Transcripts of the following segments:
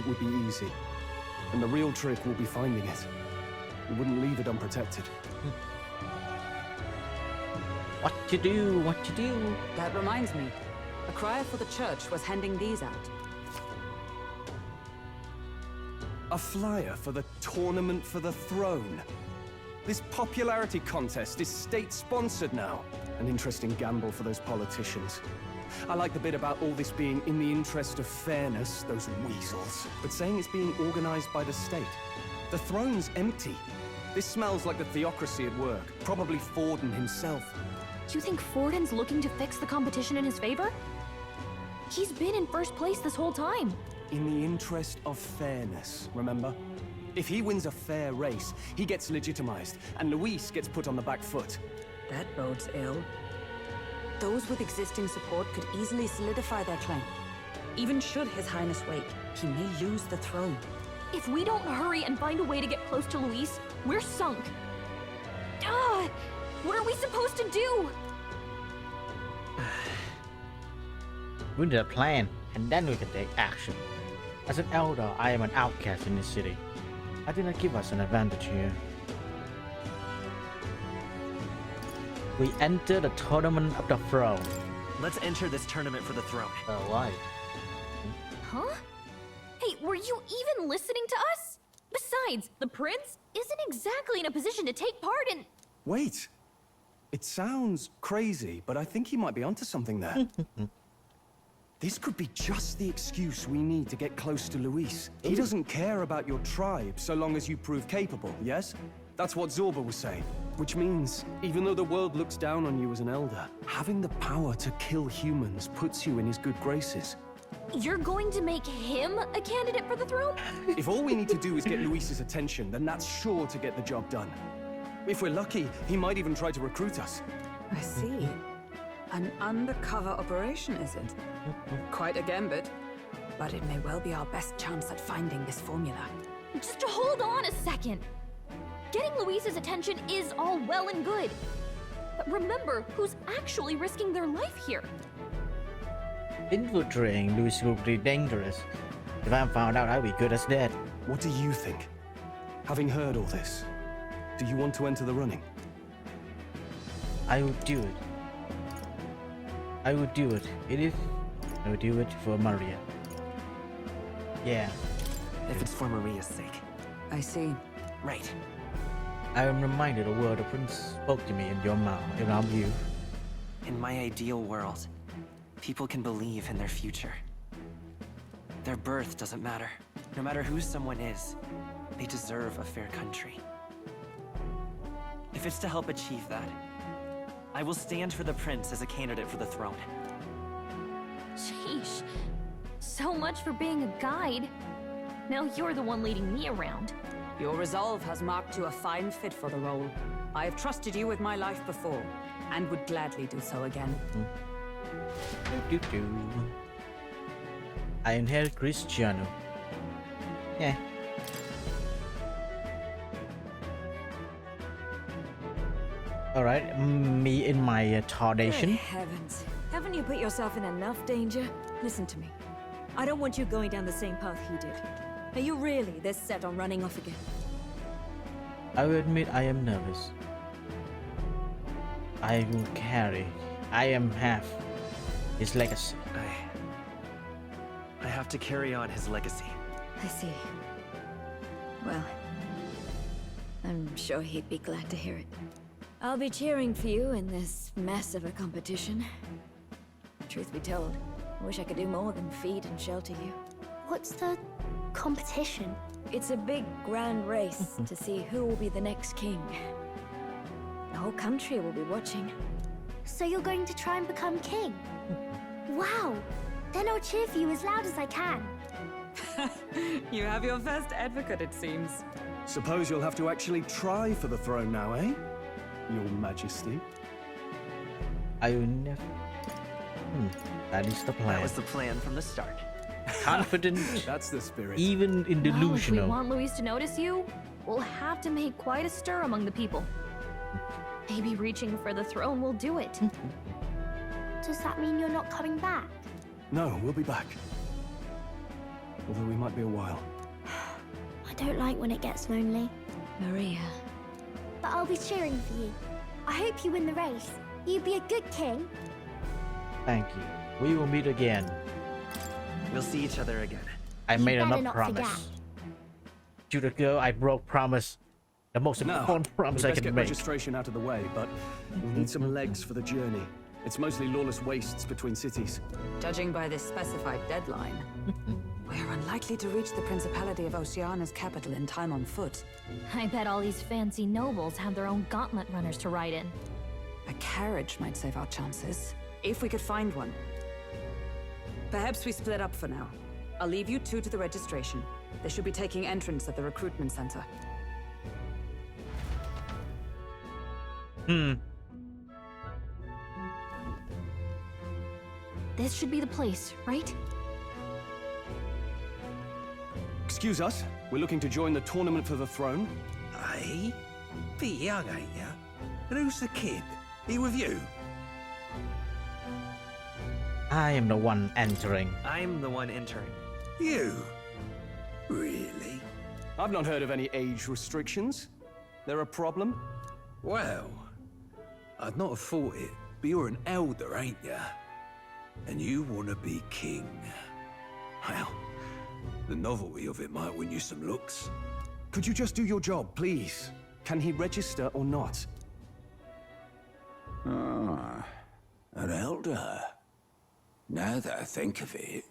it would be easy. And the real trick will be finding it. We wouldn't leave it unprotected. What to do? What to do? That reminds me. A crier for the church was handing these out. A flyer for the Tournament for the Throne. This popularity contest is state-sponsored now. An interesting gamble for those politicians. I like the bit about all this being in the interest of fairness, those weasels. But saying it's being organized by the state. The throne's empty. This smells like the theocracy at work. Probably Forden himself. You think Forden's looking to fix the competition in his favor? He's been in first place this whole time. In the interest of fairness, remember? If he wins a fair race, he gets legitimized, and Luis gets put on the back foot. That bodes ill. Those with existing support could easily solidify their claim. Even should His Highness wait, he may lose the throne. If we don't hurry and find a way to get close to Luis, we're sunk. What are we supposed to do? We need a plan, and then we can take action. As an elder, I am an outcast in this city. I did not give us an advantage here. We enter the Tournament of the Throne. Let's enter this tournament for the throne. Why? Huh? Hey, were you even listening to us? Besides, the prince isn't exactly in a position to take part in... Wait. It sounds crazy, but I think he might be onto something there. This could be just the excuse we need to get close to Luis. He doesn't care about your tribe so long as you prove capable, yes? That's what Zorba was saying. Which means, even though the world looks down on you as an elder, having the power to kill humans puts you in his good graces. You're going to make him a candidate for the throne? If all we need to do is get Luis's attention, then that's sure to get the job done. If we're lucky, he might even try to recruit us. I see. An undercover operation, is it? Quite a gambit. But it may well be our best chance at finding this formula. Just hold on a second. Getting Luis's attention is all well and good. But remember who's actually risking their life here. Infiltrating Luis would be dangerous. If I'm found out, I'll be good as dead. What do you think? Having heard all this, do you want to enter the running? I would do it. I would do it. I would do it for Maria. Yeah. If it's for Maria's sake. I see. Right. I am reminded of a word the prince spoke to me in your mouth around you. In my ideal world, people can believe in their future. Their birth doesn't matter. No matter who someone is, they deserve a fair country. If it's to help achieve that, I will stand for the prince as a candidate for the throne. Sheesh. So much for being a guide. Now you're the one leading me around. Your resolve has marked you a fine fit for the role. I have trusted you with my life before, and would gladly do so again. I inherit Cristiano. Yeah. Alright, me in my Tardation. Good heavens. Haven't you put yourself in enough danger? Listen to me. I don't want you going down the same path he did. Are you really this set on running off again? I will admit I am nervous. I will carry. I am half his legacy. I have to carry on his legacy. I see. Well, I'm sure he'd be glad to hear it. I'll be cheering for you in this mess of a competition. Truth be told, I wish I could do more than feed and shelter you. What's the competition? It's a big, grand race to see who will be the next king. The whole country will be watching. So you're going to try and become king? Wow! Then I'll cheer for you as loud as I can. You have your first advocate, it seems. Suppose you'll have to actually try for the throne now, eh? Your Majesty. I will never. That is the plan. That was the plan from the start. Confident. That's the spirit. Even in Well, delusional. if we want Luis to notice you, we'll have to make quite a stir among the people. Maybe reaching for the throne will do it. Does that mean you're not coming back? No, we'll be back. although we might be a while. I don't like when it gets lonely, Maria. but I'll be cheering for you. I hope you win the race. You'd be a good king. Thank you. We will meet again. We'll see each other again. I made better enough not promise. forget. To the girl, I broke promise. The most Now, important promise we I best can get make. registration out of the way, but we'll need some legs for the journey. It's mostly lawless wastes between cities. Judging by this specified deadline, we're unlikely to reach the Principality of Oceana's capital in time on foot. I bet all these fancy nobles have their own gauntlet runners to ride in. A carriage might save our chances, if we could find one. Perhaps we split up for now. I'll leave you two to the registration. They should be taking entrance at the recruitment center. This should be the place, right? Excuse us, we're looking to join the tournament for the throne. Aye? Bit young, ain't ya? And who's the kid? He with you? I am the one entering. I'm the one entering. You? Really? I've not heard of any age restrictions. There a problem? Well, I'd not have thought it, but you're an elder, ain't ya? And you want to be king. Well, the novelty of it might win you some looks. Could you just do your job, please? Can he register or not? Ah, an elder. Now that I think of it,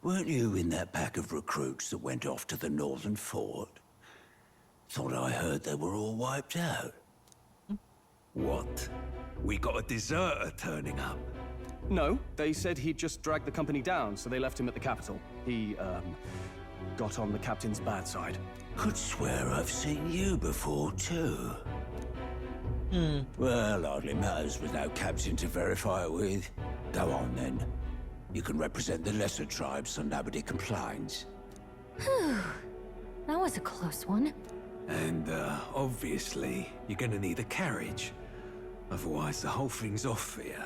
weren't you in that pack of recruits that went off to the northern fort? Thought I heard they were all wiped out. What? We got a deserter turning up. No, they said he'd just dragged the company down, so they left him at the capital. He, got on the captain's bad side. Could swear I've seen you before, too. Well, hardly matters with no captain to verify it with. Go on, then. You can represent the lesser tribes so nobody complains. That was a close one. And, obviously, you're gonna need a carriage. Otherwise, the whole thing's off for you.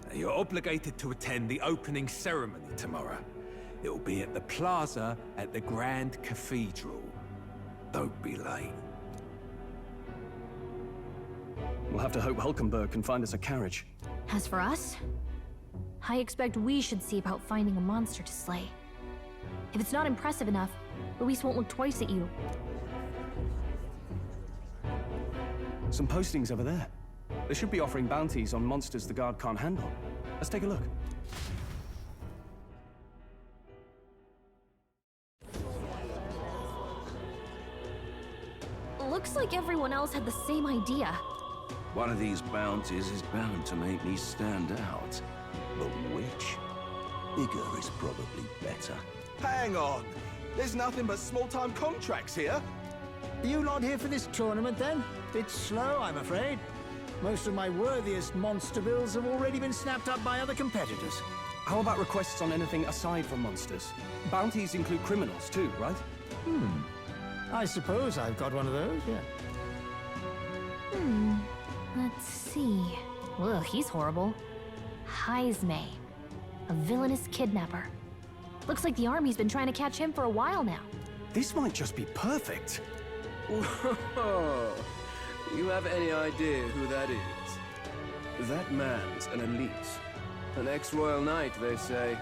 And you're obligated to attend the opening ceremony tomorrow. It'll be at the plaza at the Grand Cathedral. Don't be late. We'll have to hope Hulkenberg can find us a carriage. As for us, I expect we should see about finding a monster to slay. If it's not impressive enough, Luis won't look twice at you. Some postings over there. They should be offering bounties on monsters the guard can't handle. Let's take a look. Looks like everyone else had the same idea. One of these bounties is bound to make me stand out. But which? Bigger is probably better. Hang on! There's nothing but small-time contracts here. Are you lot here for this tournament, then? Bit slow, I'm afraid. Most of my worthiest monster bills have already been snapped up by other competitors. How about requests on anything aside from monsters? Bounties include criminals too, right? I suppose I've got one of those, yeah. Let's see. Ugh, he's horrible. Heisme, a villainous kidnapper. Looks like the army's been trying to catch him for a while now. This might just be perfect. Whoa! You have any idea who that is? That man's an elite. An ex-royal knight, they say.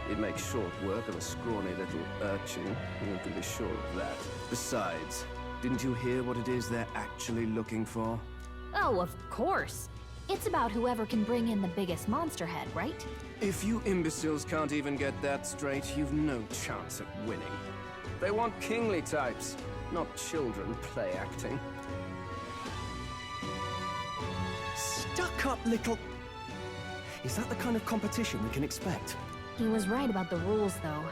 He'd make short work of a scrawny little urchin. You can be sure of that. Besides, didn't you hear what it is they're actually looking for? Oh, of course. It's about whoever can bring in the biggest monster head, right? If you imbeciles can't even get that straight, you've no chance at winning. They want kingly types, not children play acting. Stuck-up little... Is that the kind of competition we can expect? He was right about the rules, though.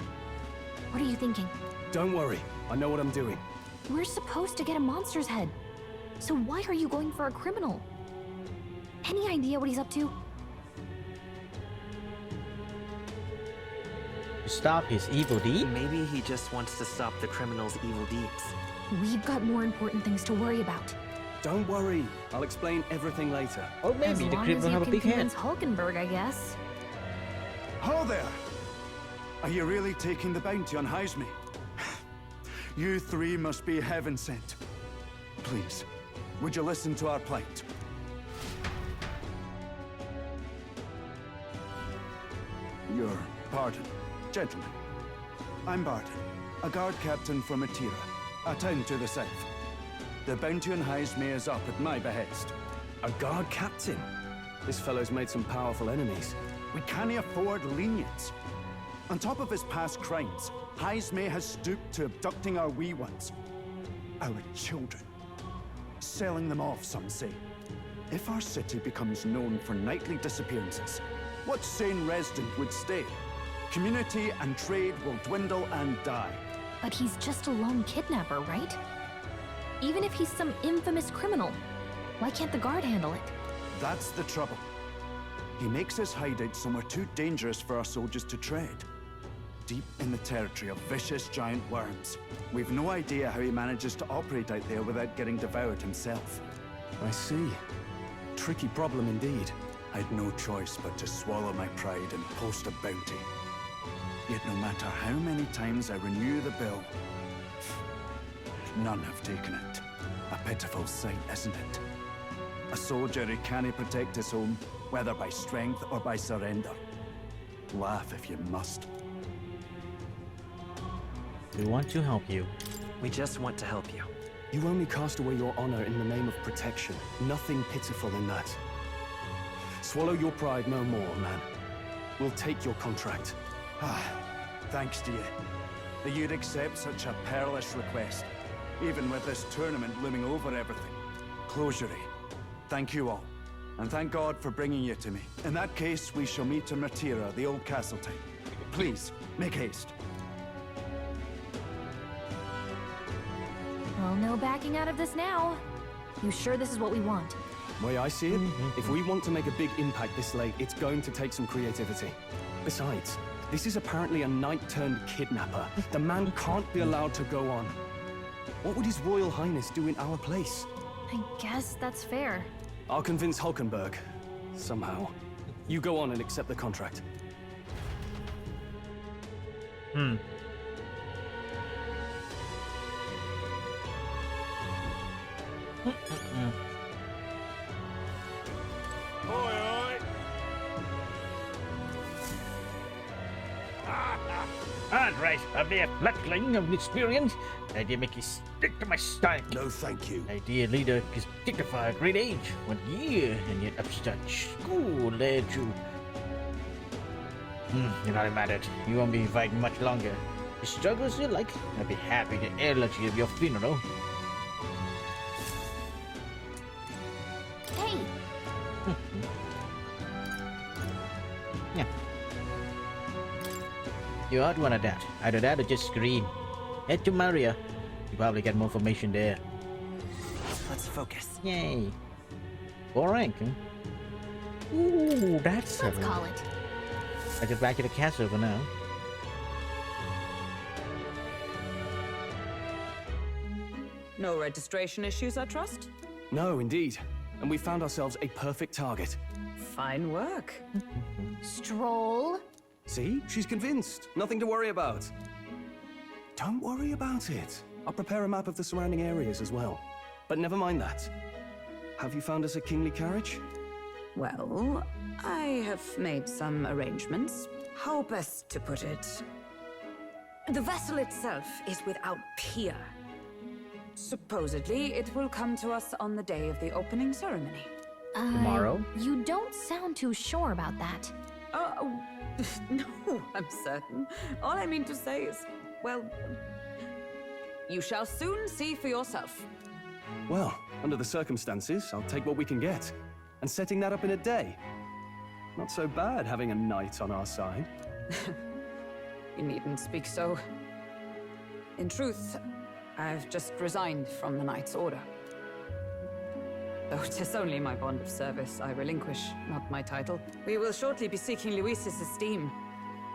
What are you thinking? Don't worry, I know what I'm doing. We're supposed to get a monster's head. So why are you going for a criminal? Any idea what he's up to? To stop his evil deed? Maybe he just wants to stop the criminal's evil deeds. We've got more important things to worry about. Don't worry, I'll explain everything later. Or maybe As the long as criminal you have a can big head. convince Hulkenberg, I guess. Ho there! Are you really taking the bounty on Haisme? You three must be heaven sent. Please, would you listen to our plight? Your pardon, gentlemen. I'm Barton, a guard captain from Atira, a town to the south. The bounty on Haisme is up at my behest. A guard captain? This fellow's made some powerful enemies. We can't afford lenience. On top of his past crimes, Haisme has stooped to abducting our wee ones. Our children. Selling them off, some say. If our city becomes known for nightly disappearances, what sane resident would stay? Community and trade will dwindle and die. But he's just a lone kidnapper, right? Even if he's some infamous criminal, why can't the guard handle it? That's the trouble. He makes his hideout somewhere too dangerous for our soldiers to tread. Deep in the territory of vicious giant worms. We've no idea how he manages to operate out there without getting devoured himself. I see. Tricky problem indeed. I'd no choice but to swallow my pride and post a bounty. Yet no matter how many times I renew the bill, none have taken it. A pitiful sight, isn't it? A soldier who can't protect his home, whether by strength or by surrender. Laugh if you must. We want to help you. We just want to help you. You only cast away your honor in the name of protection. Nothing pitiful in that. Swallow your pride no more, man. We'll take your contract. Thanks to you. That you'd accept such a perilous request, even with this tournament looming over everything. Closure. Thank you all. And thank God for bringing you to me. In that case, we shall meet in Ratira, the old castle type. Please, make haste. Well, no backing out of this now. You sure this is what we want? Way I see it, if we want to make a big impact this late, it's going to take some creativity. Besides, this is apparently a knight-turned-kidnapper. The man can't be allowed to go on. What would His Royal Highness do in our place? I guess that's fair. I'll convince Hulkenberg. Somehow. You go on and accept the contract. Alright, a mere flatling of experience. Idea make you stick to my style. No, thank you. Idea leader is dignified great age. 1 year, and yet upstart school led you. You're not mad at. You won't be fighting much longer. The struggles you like, I'll be happy to eulogy of your funeral. Hey! Yeah. You ought one of that. Either that or just scream. Head to Maria. You probably get more information there. Let's focus. Yay. 4 rank, huh? Ooh, that's Let's call it. I get back to the castle for now. No registration issues, I trust? No, indeed. And we found ourselves a perfect target. Fine work. Stroll. See? She's convinced. Nothing to worry about. Don't worry about it. I'll prepare a map of the surrounding areas as well. But never mind that. Have you found us a kingly carriage? Well, I have made some arrangements. How best to put it? The vessel itself is without peer. Supposedly, it will come to us on the day of the opening ceremony. Tomorrow? You don't sound too sure about that. No, I'm certain. All I mean to say is, well, you shall soon see for yourself. Well, under the circumstances, I'll take what we can get. And setting that up in a day. Not so bad having a knight on our side. You needn't speak so. In truth, I've just resigned from the Knight's Order. Though 'tis only my bond of service I relinquish, not my title. We will shortly be seeking Luis's esteem.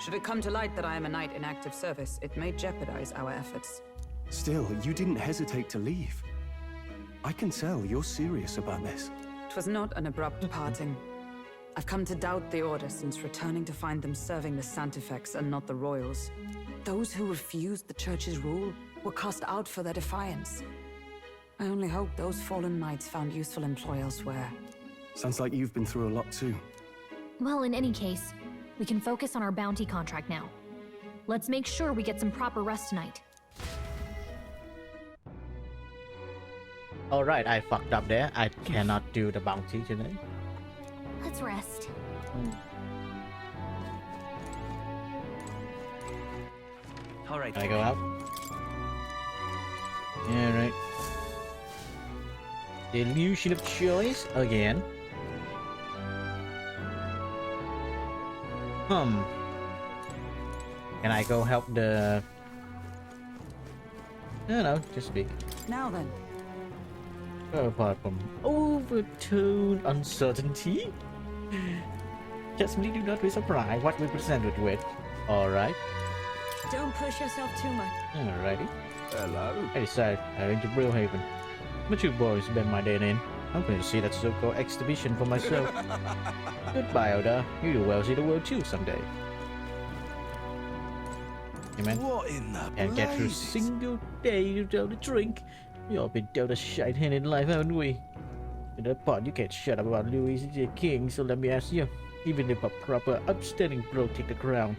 Should it come to light that I am a knight in active service, it may jeopardize our efforts. Still, you didn't hesitate to leave. I can tell you're serious about this. It was not an abrupt parting. I've come to doubt the Order since returning to find them serving the Santifex and not the Royals. Those who refused the Church's rule were cast out for their defiance. I only hope those fallen knights found useful employ elsewhere. Sounds like you've been through a lot too. Well, in any case, we can focus on our bounty contract now. Let's make sure we get some proper rest tonight. Alright, I fucked up there. I cannot do the bounty today. Let's rest. All right. Can I go out? Alright. The illusion of choice again. Can I go help the... No, just speak. Now then. Apart from overtone uncertainty, just really do not be surprised what we presented with. Alright. Don't push yourself too much. Alrighty. Hello. I decided heading to Brillhaven. My two boys spend my day in. I'm going to see that so-called exhibition for myself. Goodbye, Oda. You do well see the world too someday. Hey man, What in the can't get through a blazes? single day without a drink. We all been dealt a shite hand in life, haven't we? In that part, you can't shut up about Louis the King, so let me ask you. Even if a proper, upstanding bro take the crown,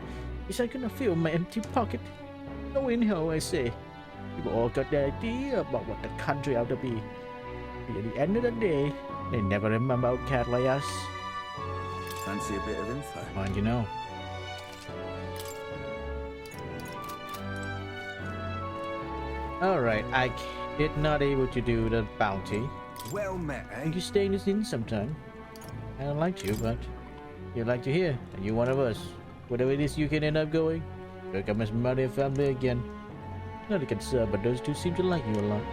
is I gonna fill my empty pocket? No in hell, I say. You've all got the idea about what the country ought to be. But at the end of the day, they never remember a cat like us. Fancy a bit of info? Mind you know. Alright, I did not able to do the bounty. Well met, eh? Think you stay in this inn sometime? I don't like you, but you'd like to hear, and you're one of us. Whatever it is you can end up going, welcome as mother and family again. Not a concern, but those two seem to like you a lot.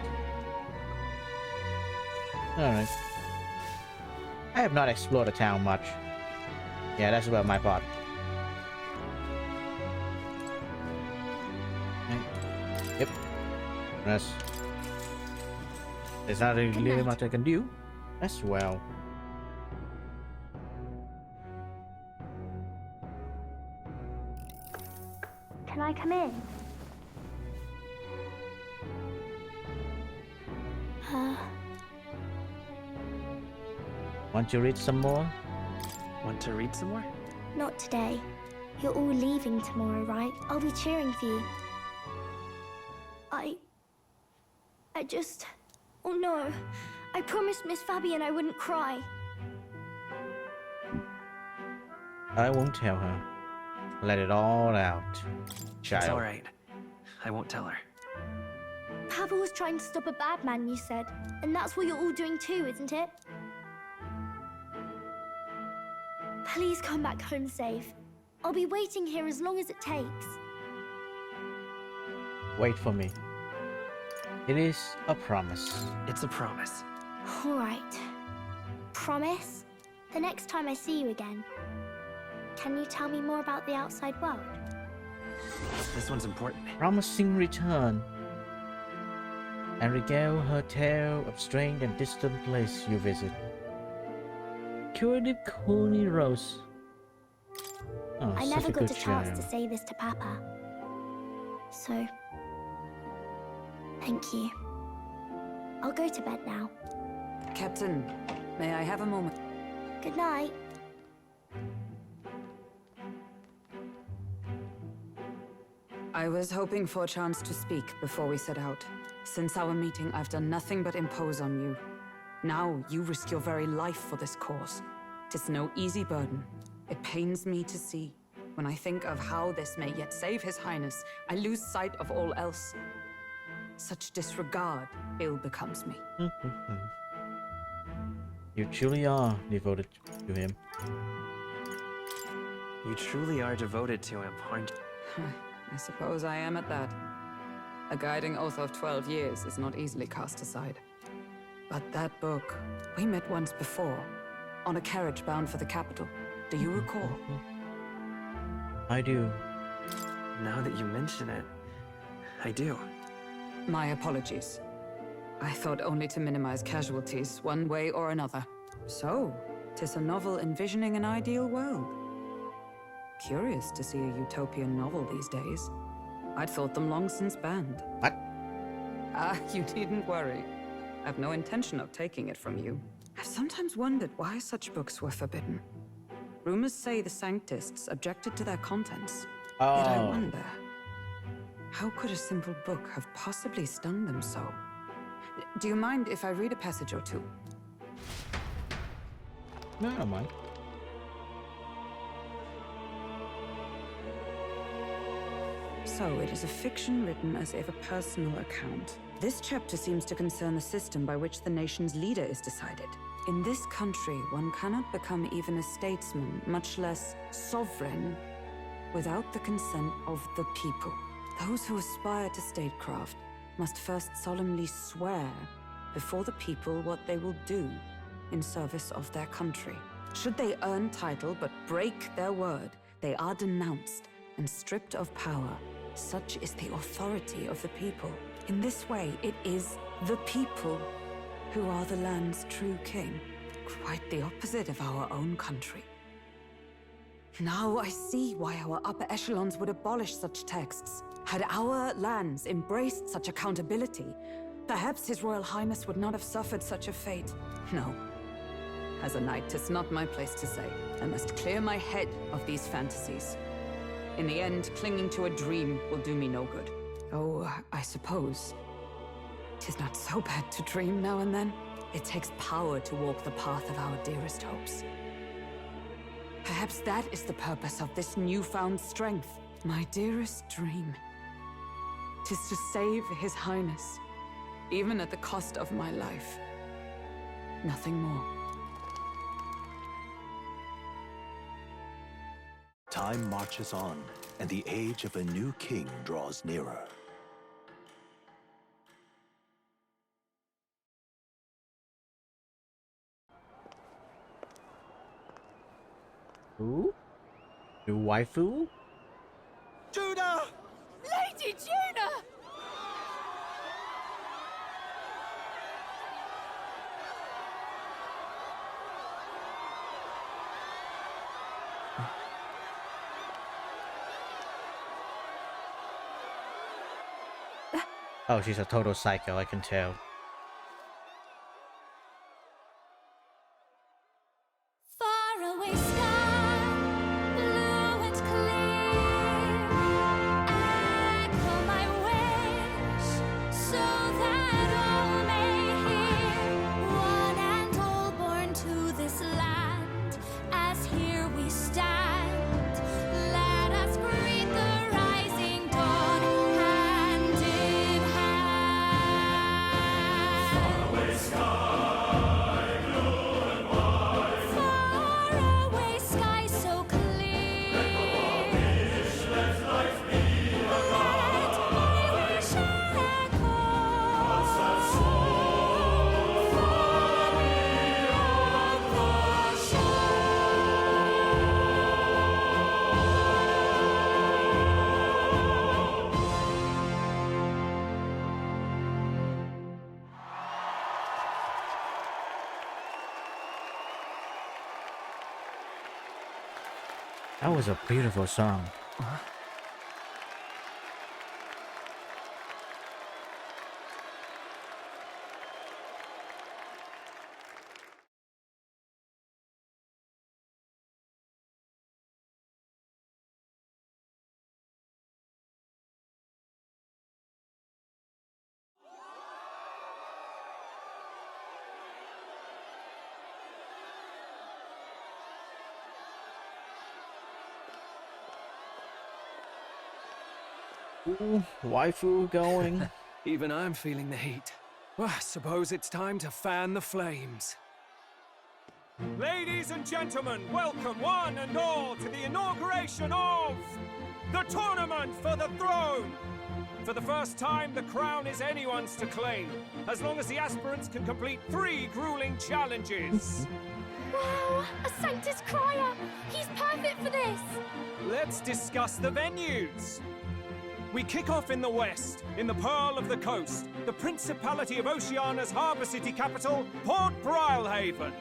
Alright. I have not explored the town much. Yeah, that's about my part. Yep. Rest. There's not really much I can do as well. Can I come in? Want to read some more? Want to read some more? Not today. You're all leaving tomorrow, right? I'll be cheering for you. I just... Oh no. I promised Miss Fabian I wouldn't cry. I won't tell her. Let it all out, child. It's all right. I won't tell her. Pavel was trying to stop a bad man, you said. And that's what you're all doing too, isn't it? Please come back home safe. I'll be waiting here as long as it takes. Wait for me. It is a promise. It's a promise. All right. Promise? The next time I see you again. Can you tell me more about the outside world? This one's important. Promising return. And regale her tale of strange and distant place you visit. Curative Coney Rose. Oh, I such never a got good a chance child. to say this to Papa. So, thank you. I'll go to bed now. Captain, may I have a moment? Good night. I was hoping for a chance to speak before we set out. Since our meeting, I've done nothing but impose on you. Now, you risk your very life for this cause. 'Tis no easy burden. It pains me to see. When I think of how this may yet save His Highness, I lose sight of all else. Such disregard ill becomes me. You truly are devoted to him. You truly are devoted to him, aren't you? I suppose I am at that. A guiding oath of 12 years is not easily cast aside. But that book, we met once before, on a carriage bound for the capital. Do you recall? I do. Now that you mention it, I do. My apologies. I thought only to minimize casualties, one way or another. So, 'Tis a novel envisioning an ideal world. Curious to see a utopian novel these days. I'd thought them long since banned. What? You needn't worry. I've no intention of taking it from you. I've sometimes wondered why such books were forbidden. Rumors say the Sanctists objected to their contents. Yet I wonder, how could a simple book have possibly stung them so? Do you mind if I read a passage or two? No, I don't mind. So it is a fiction written as if a personal account. This chapter seems to concern the system by which the nation's leader is decided. In this country, one cannot become even a statesman, much less sovereign, without the consent of the people. Those who aspire to statecraft must first solemnly swear before the people what they will do in service of their country. Should they earn title but break their word, they are denounced and stripped of power. Such is the authority of the people. In this way, it is the people who are the land's true king. Quite the opposite of our own country. Now I see why our upper echelons would abolish such texts. Had our lands embraced such accountability, perhaps His Royal Highness would not have suffered such a fate. No. As a knight, 'tis not my place to say. I must clear my head of these fantasies. In the end, clinging to a dream will do me no good. Oh, I suppose 'tis not so bad to dream now and then. It takes power to walk the path of our dearest hopes. Perhaps that is the purpose of this newfound strength. My dearest dream. 'Tis to save His Highness, even at the cost of my life. Nothing more. Time marches on, and the age of a new king draws nearer. Who? New waifu? Judah! Lady Judah! Oh, she's a total psycho, I can tell. Faraway sky, blue and clear. Echo my wish, so that all may hear. One and all born to this land, as here we stand. Let us greet the rising dawn, hand in hand. Faraway sky so clear. Let my wish echo far beyond the shore. That was a beautiful song. Ooh, waifu going. Even I'm feeling the heat. Well, I suppose it's time to fan the flames. Ladies and gentlemen, welcome one and all to the inauguration of the Tournament for the Throne! For the first time, the crown is anyone's to claim, as long as the aspirants can complete 3 grueling challenges. Wow, a Sanctus Crier! He's perfect for this! Let's discuss the venues. We kick off in the west, in the Pearl of the Coast, the Principality of Oceania's harbour city capital, Port Brilehaven.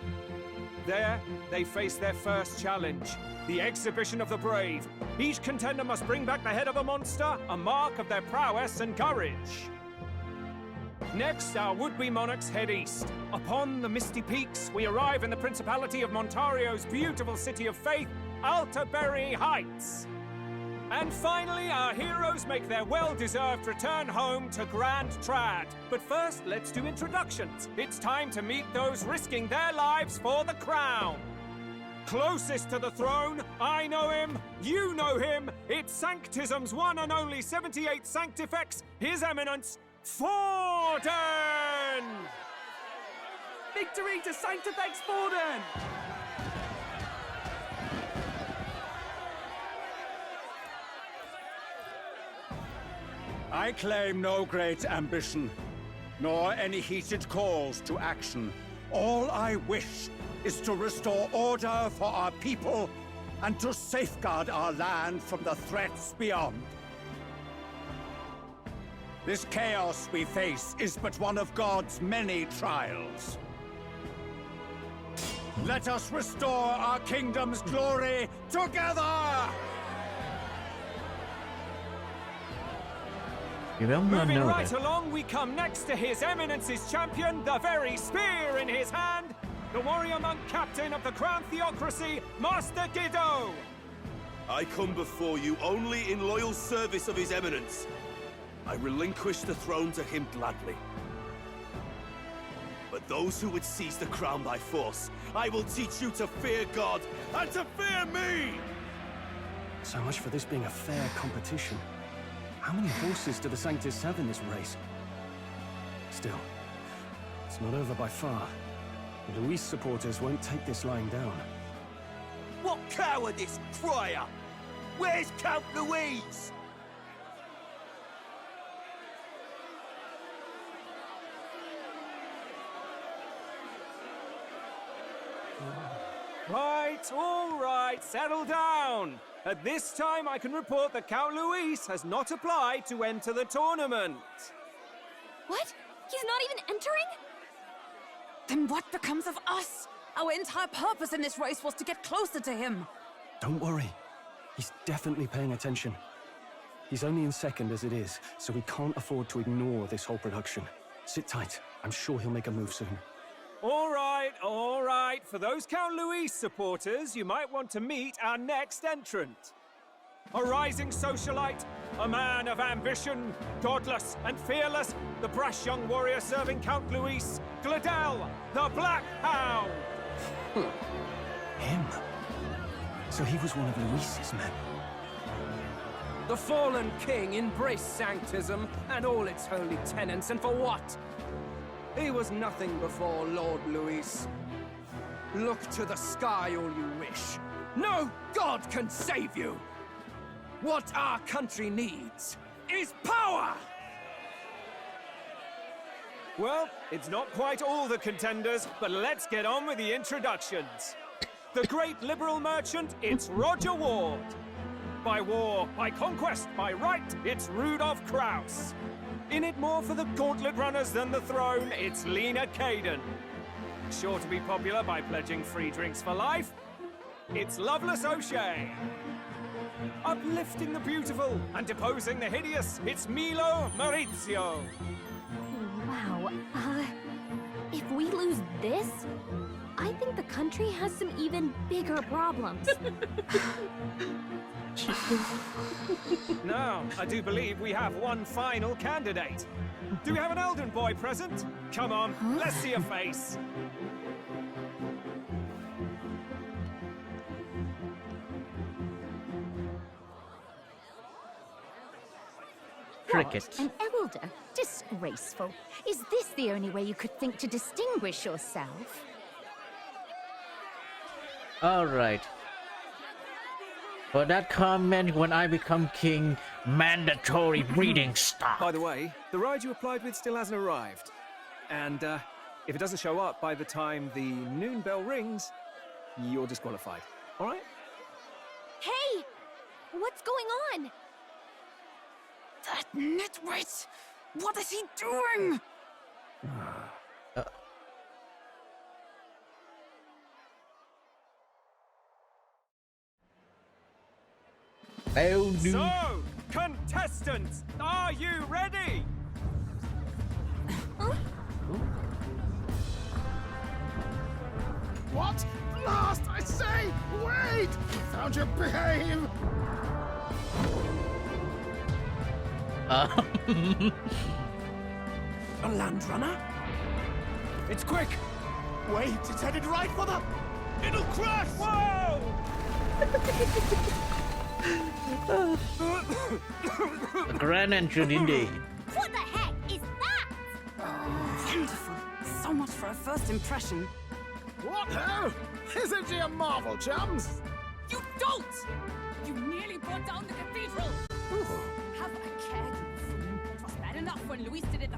There, they face their first challenge, the exhibition of the brave. Each contender must bring back the head of a monster, a mark of their prowess and courage. Next, our would-be monarchs head east. Upon the misty peaks, we arrive in the Principality of Montario's beautiful city of faith, Altaberry Heights. And finally, our heroes make their well-deserved return home to Grand Trad. But first, let's do introductions. It's time to meet those risking their lives for the crown. Closest to the throne, I know him, you know him. It's Sanctism's one and only 78th Sanctifex, His Eminence, Forden! Victory to Sanctifex Forden! I claim no great ambition, nor any heated calls to action. All I wish is to restore order for our people and to safeguard our land from the threats beyond. This chaos we face is but one of God's many trials. Let us restore our kingdom's glory together! Moving right along, we come next to His Eminence's champion, the very spear in his hand, the warrior monk captain of the Crown Theocracy, Master Guido! I come before you only in loyal service of His Eminence. I relinquish the throne to him gladly. But those who would seize the crown by force, I will teach you to fear God and to fear me! So much for this being a fair competition. How many horses do the Sanctis have in this race? Still, it's not over by far. The Luis supporters won't take this lying down. What cowardice, crier! Where's Count Louise? Right, all right, settle down. At this time, I can report that Count Luis has not applied to enter the tournament. What? He's not even entering? Then what becomes of us? Our entire purpose in this race was to get closer to him. Don't worry. He's definitely paying attention. He's only in second as it is, so we can't afford to ignore this whole production. Sit tight. I'm sure he'll make a move soon. All right, all right. For those Count Luis supporters, you might want to meet our next entrant. A rising socialite, a man of ambition, godless and fearless, the brash young warrior serving Count Luis, Gladel, the Black Hound. Him? So he was one of Luis's men. The fallen king embraced Sanctism and all its holy tenets, and for what? He was nothing before Lord Luis. Look to the sky all you wish. No god can save you! What our country needs is power! Well, it's not quite all the contenders, but let's get on with the introductions. The great liberal merchant, it's Roger Ward. By war, by conquest, by right, it's Rudolph Kraus. In it more for the gauntlet runners than the throne, it's Lena Caden. Sure to be popular by pledging free drinks for life, it's Loveless O'Shea. Uplifting the beautiful and deposing the hideous, it's Milo Maurizio. Wow, if we lose this, I think the country has some even bigger problems. Now, I do believe we have one final candidate. Do we have an Elden boy present? Come on, let's see a face. Cricket. An elder? Disgraceful. Is this the only way you could think to distinguish yourself? Alright. For that comment, when I become king, mandatory breeding stock. By the way, the ride you applied with still hasn't arrived. And if it doesn't show up by the time the noon bell rings, you're disqualified. All right? Hey! What's going on? That nitwit! What is he doing? Oh, no. So, contestants, are you ready? What? Last, I say! Wait! Found your behave! A land runner? It's quick! Wait, it's headed right for the... It'll crash! Whoa! A grand entrance indeed. What the heck is that? Wonderful. So much for a first impression. What hell? Isn't she a marvel, chums? You don't! You nearly brought down the cathedral! Have a care, you fool. It was bad enough when Luis did it the